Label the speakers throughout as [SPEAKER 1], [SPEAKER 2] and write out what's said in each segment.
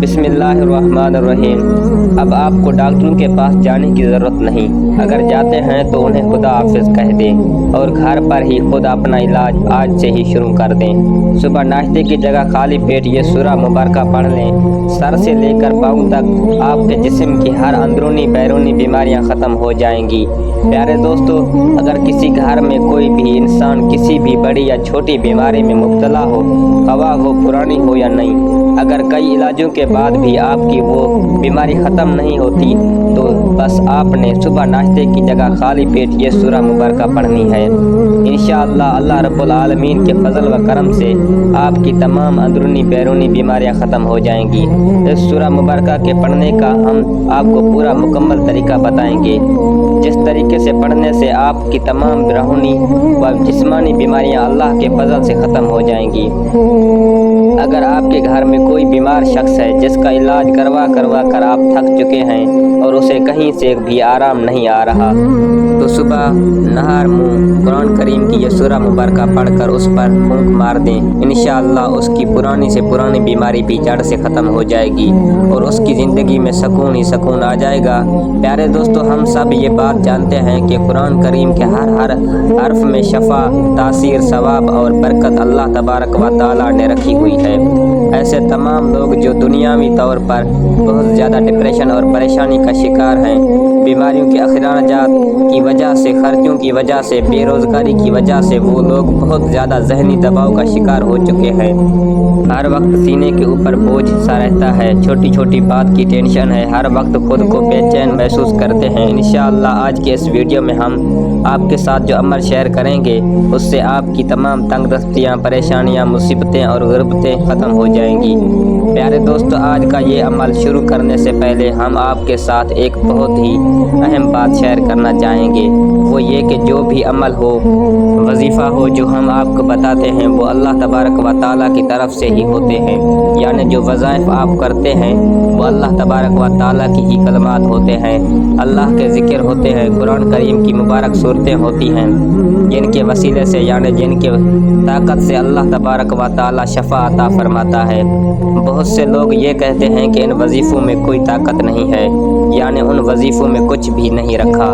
[SPEAKER 1] बिस्मिल्लाहिर्रहमानिर्रहीम। अब आपको डॉक्टरों के पास जाने की ज़रूरत नहीं। अगर जाते हैं तो उन्हें खुदा हाफिज़ कह दें और घर पर ही खुद अपना इलाज आज से ही शुरू कर दें। सुबह नाश्ते की जगह खाली पेट ये सूरा मुबारक पढ़ लें। सर से लेकर पाँव तक आपके जिस्म की हर अंदरूनी बैरूनी बीमारियां ख़त्म हो जाएंगी। प्यारे दोस्तों, अगर किसी घर में कोई भी इंसान किसी भी बड़ी या छोटी बीमारी में मुब्तला हो, खवा वो पुरानी हो या नहीं, अगर कई इलाजों के बाद भी आपकी वो बीमारी ख़त्म नहीं होती, तो बस आपने सुबह नाश्ते की जगह खाली पेट ये सूरा मुबारक पढ़नी है। इंशाअल्लाह अल्लाह रब्बुल आलमीन के फजल व करम से आपकी तमाम अंदरूनी बैरूनी बीमारियां ख़त्म हो जाएंगी। इस सूरा मुबारक के पढ़ने का हम आपको पूरा मुकम्मल तरीका बताएंगे, जिस तरीके से पढ़ने से आपकी तमाम रूहानी व जिस्मानी बीमारियां अल्लाह के फजल से ख़त्म हो जाएंगी। अगर आपके घर में कोई बीमार शख्स है जिसका इलाज करवा कर आप थक चुके हैं और उसे कहीं से भी आराम नहीं आ रहा, तो सुबह नहार मुँह कुरान करीम की ये सूरा मुबारक पढ़कर उस पर फूंक मार दें। इंशाअल्लाह उसकी पुरानी से पुरानी बीमारी भी जड़ से ख़त्म हो जाएगी और उसकी ज़िंदगी में सुकून ही सुकून आ जाएगा। प्यारे दोस्तों, हम सब ये बात जानते हैं कि कुरान करीम के हर हर्फ में शफा, तासीर, सवाब और बरकत अल्लाह तबारक व तआला ने रखी हुई है। ऐसे तमाम लोग जो दुनियावी तौर पर बहुत ज़्यादा डिप्रेशन और परेशानी का शिकार हैं, बीमारियों के अखराजात की वजह से, खर्चों की वजह से, बेरोज़गारी की वजह से वो लोग बहुत ज़्यादा जहनी दबाव का शिकार हो चुके हैं। हर वक्त सीने के ऊपर बोझ सा रहता है, छोटी छोटी बात की टेंशन है, हर वक्त खुद को बेचैन महसूस करते हैं। इंशाअल्लाह आज के इस वीडियो में हम आपके साथ जो अमल शेयर करेंगे उससे आपकी तमाम तंगदस्तियाँ, परेशानियाँ, मुसीबतें और गुर्बतें ख़त्म हो जाएंगी। प्यारे दोस्तों, आज का ये अमल शुरू करने से पहले हम आपके साथ एक बहुत ही अहम बात शेयर करना चाहेंगे। वो ये कि जो भी अमल हो, वजीफ़ा हो, जो हम आपको बताते हैं वो अल्लाह तबारक व तआला की तरफ से ही होते हैं। यानी जो वज़ाइफ आप करते हैं वो अल्लाह तबारक व तआला की ही कलमात होते हैं, अल्लाह के ज़िक्र होते हैं, कुरान करीम की मुबारक सूरतें होती हैं, जिनके वसीले से यानी जिनके ताकत से अल्लाह तबारक व तआला शफा अता फरमाता है। बहुत से लोग ये कहते हैं कि इन वजीफ़ों में कोई ताकत नहीं है, यानी उन वजीफ़ों में कुछ भी नहीं रखा।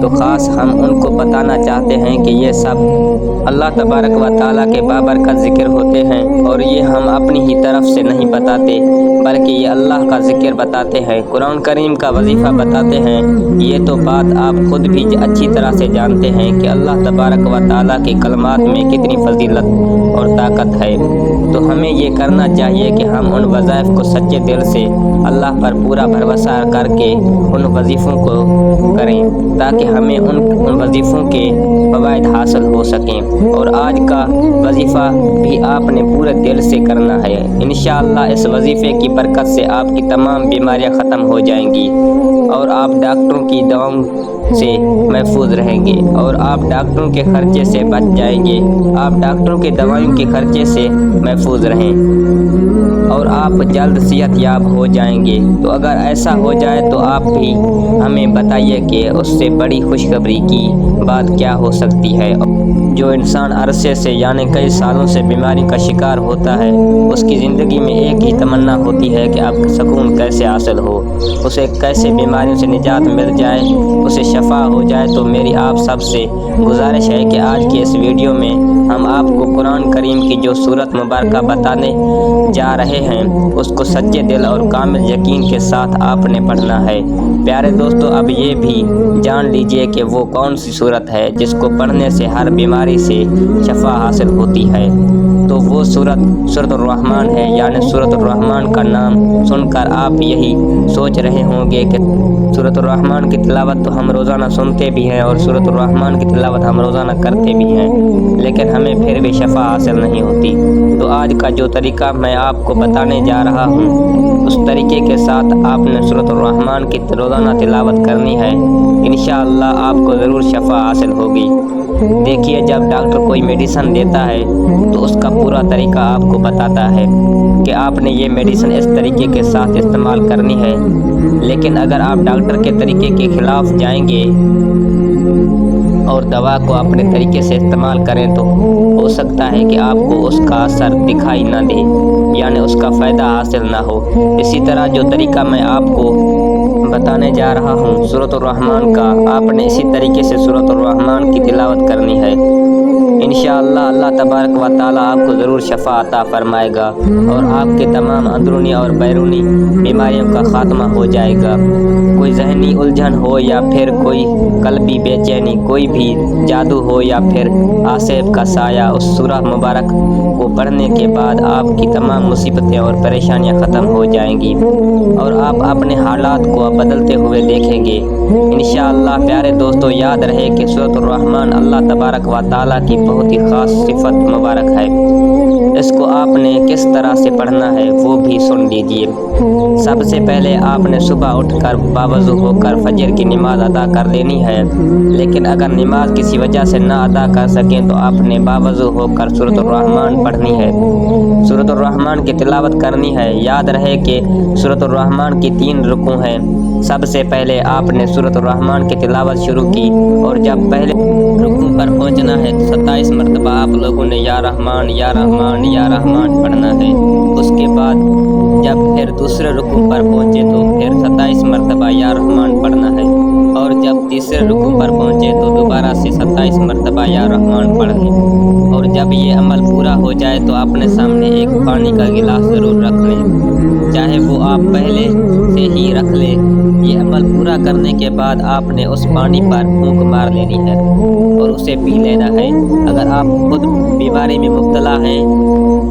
[SPEAKER 1] तो ख़ास हम उनको बताना चाहते हैं कि ये सब अल्लाह तबारक व तआला के बाबरकत ज़िक्र होते हैं और ये हम अपनी ही तरफ से नहीं बताते, बल्कि ये अल्लाह का ज़िक्र बताते हैं, कुरान करीम का वजीफ़ा बताते हैं। ये तो बात आप खुद भी अच्छी तरह से जानते हैं कि अल्लाह तबारक व तआला के कलमात में कितनी फजीलत और ताकत है। तो हमें ये करना चाहिए कि हम उन वज़ाइफ को सच्चे दिल से अल्लाह पर पूरा भरोसा करके उन वजीफ़ों को करें, ताकि हमें उन वजीफ़ों के फ़वाइद हासिल हो सकें। और आज का वजीफ़ा भी आपने पूरे दिल से करना है। इंशाअल्लाह इस वजीफ़े की बरकत से आपकी तमाम बीमारियां ख़त्म हो जाएंगी और आप डॉक्टरों की दवाओं से महफूज रहेंगे और आप डॉक्टरों के खर्चे से बच जाएंगे। आप डॉक्टरों के दवाइयों के खर्चे से महफूज रहें और आप जल्द सेहत याब हो जाएंगे। तो अगर ऐसा हो जाए तो आप भी हमें बताइए कि उससे बड़ी खुशखबरी की बात क्या हो सकती है। जो इंसान अरसे से यानी कई सालों से बीमारी का शिकार होता है, उसकी ज़िंदगी में एक ही तमन्ना होती है कि आपको सुकून कैसे हासिल हो, उसे कैसे बीमारियों से निजात मिल जाए, उसे शफा हो जाए। तो मेरी आप सब से गुजारिश है कि आज की इस वीडियो में हम आपको कुरान करीम की जो सूरत मुबारक बताने जा रहे हैं उसको सच्चे दिल और कामिल यकीन के साथ आपने पढ़ना है। प्यारे दोस्तों, अब ये भी जान लीजिए कि वो कौन सी सूरत है जिसको पढ़ने से हर बीमारी से शफा हासिल होती है। तो वो सूरतुर रहमान है। यानी सूरतुर रहमान का नाम सुनकर आप यही सोच रहे होंगे कि सूरतुर रहमान की तिलावत तो हम रोज़ाना सुनते भी हैं और सूरतुर रहमान की तिलावत हम रोज़ाना करते भी हैं, लेकिन हमें फिर भी शफा हासिल नहीं होती। तो आज का जो तरीका मैं आपको बताने जा रहा हूँ, उस तरीके के साथ आपने सूरतुर रहमान की रोज़ाना तिलावत करनी है। इंशाअल्लाह आपको ज़रूर शफा हासिल होगी। देखिए, जब डॉक्टर कोई मेडिसिन देता है तो उसका पूरा तरीका आपको बताता है कि आपने ये मेडिसिन इस तरीके के साथ इस्तेमाल करनी है। लेकिन अगर आप डॉक्टर के तरीके के ख़िलाफ़ जाएंगे اور دوا کو اپنے طریقے سے استعمال کریں تو ہو سکتا ہے کہ آپ کو اس کا اثر دکھائی نہ دے، یعنی اس کا فائدہ حاصل نہ ہو۔ اسی طرح جو طریقہ میں آپ کو بتانے جا رہا ہوں سورۃ الرحمن کا، آپ نے اسی طریقے سے سورۃ الرحمن کی تلاوت کرنی ہے۔ انشاءاللہ اللہ تبارک و تعالیٰ آپ کو ضرور شفا عطا فرمائے گا اور آپ کے تمام اندرونی اور بیرونی بیماریوں کا خاتمہ ہو جائے گا۔ کوئی ذہنی الجھن ہو یا پھر کوئی قلبی بے چینی، کوئی بھی جادو ہو یا پھر آصف کا سایہ، اس سورہ مبارک کو پڑھنے کے بعد آپ کی تمام مصیبتیں اور پریشانیاں ختم ہو جائیں گی اور آپ اپنے حالات کو بدلتے ہوئے دیکھیں گے انشاءاللہ۔ پیارے دوستو، یاد رہے کہ سورۃ الرحمن اللہ تبارک و تعالیٰ کی بہت ہی خاص صفت مبارک ہے۔ اس کو آپ نے کس طرح سے پڑھنا ہے وہ بھی سن لیجئے۔ سب سے پہلے آپ نے صبح اٹھ کر باوضو ہو کر فجر کی نماز ادا کر لینی ہے، لیکن اگر نماز کسی وجہ سے نہ ادا کر سکیں تو آپ نے باوضو ہو کر سورۃ الرحمن پڑھنی ہے، سورۃ الرحمن کی تلاوت کرنی ہے۔ یاد رہے کہ سورۃ الرحمن کی 3 رکوع ہیں۔ سب سے پہلے آپ نے سورۃ الرحمن کی تلاوت شروع کی اور جب پہلے رکوع پر پہنچنا ہے تو 27 مرتبہ آپ لوگوں نے یا رحمان یا رحمان یا رحمان پڑھنا ہے۔ اس کے بعد جب پھر دوسرے رکوع پر پہنچے تو پھر 27 مرتبہ یا رحمان پڑھنا ہے اور جب تیسرے رکوع پر پہنچے تو دوبارہ سے 27 مرتبہ یا رحمان پڑھ لیں اور جب یہ عمل پورا ہو جائے تو اپنے سامنے ایک پانی کا گلاس ضرور رکھ لیں، چاہے وہ آپ پہلے سے ہی رکھ لیں۔ یہ عمل پورا کرنے کے بعد آپ نے اس پانی پر پھونک مار لینی ہے اور اسے پی لینا ہے۔ اگر آپ خود بیماری میں مبتلا ہیں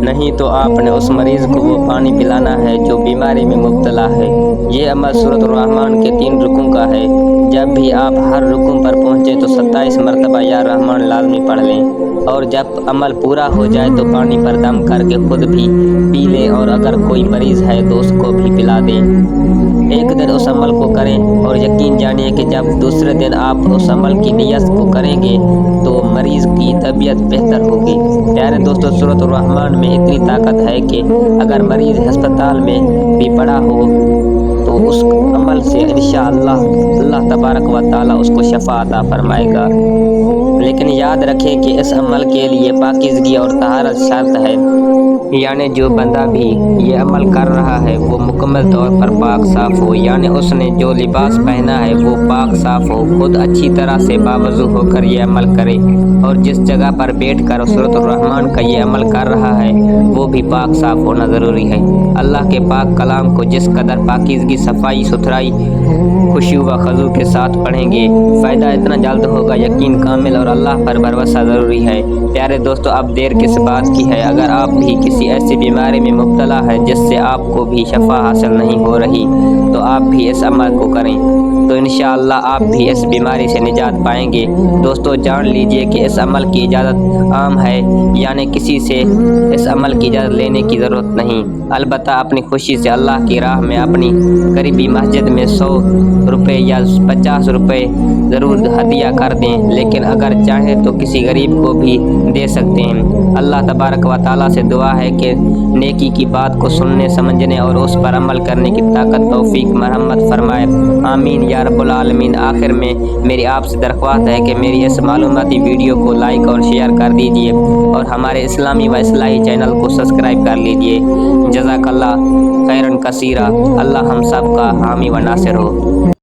[SPEAKER 1] نہیں تو آپ نے اس مریض کو وہ پانی پلانا ہے جو بیماری میں مبتلا ہے۔ یہ عمل سورۃ الرحمن کے 3 رکوع کا ہے۔ جب بھی آپ ہر رکوع پر پہنچے تو 27 مرتبہ یا رحمان لازمی پڑھ لیں اور جب عمل پورا ہو جائے تو پانی پر دم کر کے خود بھی پی لیں اور اگر کوئی مریض ہے تو اس کو بھی پلا دیں۔ ایک دن اس عمل کو کریں اور یقین جانیے کہ جب دوسرے دن آپ اس عمل کی نیت کو کریں گے تو مریض کی طبیعت بہتر ہوگی۔ پیارے دوستو، سورۃ الرحمن میں اتنی طاقت ہے کہ اگر مریض ہسپتال میں بھی پڑا ہو تو اس عمل سے انشاءاللہ اللہ تبارک و تعالیٰ اس کو شفا عطا فرمائے گا۔ لیکن یاد رکھیں کہ اس عمل کے لیے پاکیزگی اور طہارت شرط ہے، یعنی جو بندہ بھی یہ عمل کر رہا ہے وہ مکمل طور پر پاک صاف ہو، یعنی اس نے جو لباس پہنا ہے وہ پاک صاف ہو، خود اچھی طرح سے باوضو ہو کر یہ عمل کرے اور جس جگہ پر بیٹھ کر سورۃ الرحمن کا یہ عمل کر رہا ہے وہ بھی پاک صاف ہونا ضروری ہے۔ اللہ کے پاک کلام کو جس قدر پاکیزگی، صفائی ستھرائی، خشوع و خضوع کے ساتھ پڑھیں گے فائدہ اتنا جلد ہوگا، یقین کامل اور اللہ پر بھروسہ ضروری ہے۔ پیارے دوستو، اب دیر کس بات کی ہے؟ اگر آپ بھی کسی ایسی بیماری میں مبتلا ہے جس سے آپ کو بھی شفا حاصل نہیں ہو رہی تو آپ بھی اس عمل کو کریں تو انشاءاللہ آپ بھی اس بیماری سے نجات پائیں گے۔ دوستو، جان لیجئے کہ اس عمل کی اجازت عام ہے، یعنی کسی سے اس عمل کی اجازت لینے کی ضرورت نہیں۔ البتہ اپنی خوشی سے اللہ کی راہ میں اپنی قریبی مسجد میں 100 روپے یا 50 روپے ضرور ہدیہ کر دیں، لیکن اگر چاہیں تو کسی غریب کو بھی دے سکتے ہیں۔ اللہ تبارک و تعالیٰ سے دعا ہے کہ نیکی کی بات کو سننے، سمجھنے اور اس پر عمل کرنے کی طاقت، توفیق، مرحمت فرمائے، آمین یا رب العالمین۔ آخر میں میری آپ سے درخواست ہے کہ میری اس معلوماتی ویڈیو کو لائک اور شیئر کر دیجئے اور ہمارے اسلامی و اصلاحی چینل کو سبسکرائب کر لیجئے۔ جزاک اللہ خیرن کثیرہ۔ اللہ ہم سب کا حامی و ناصر ہو۔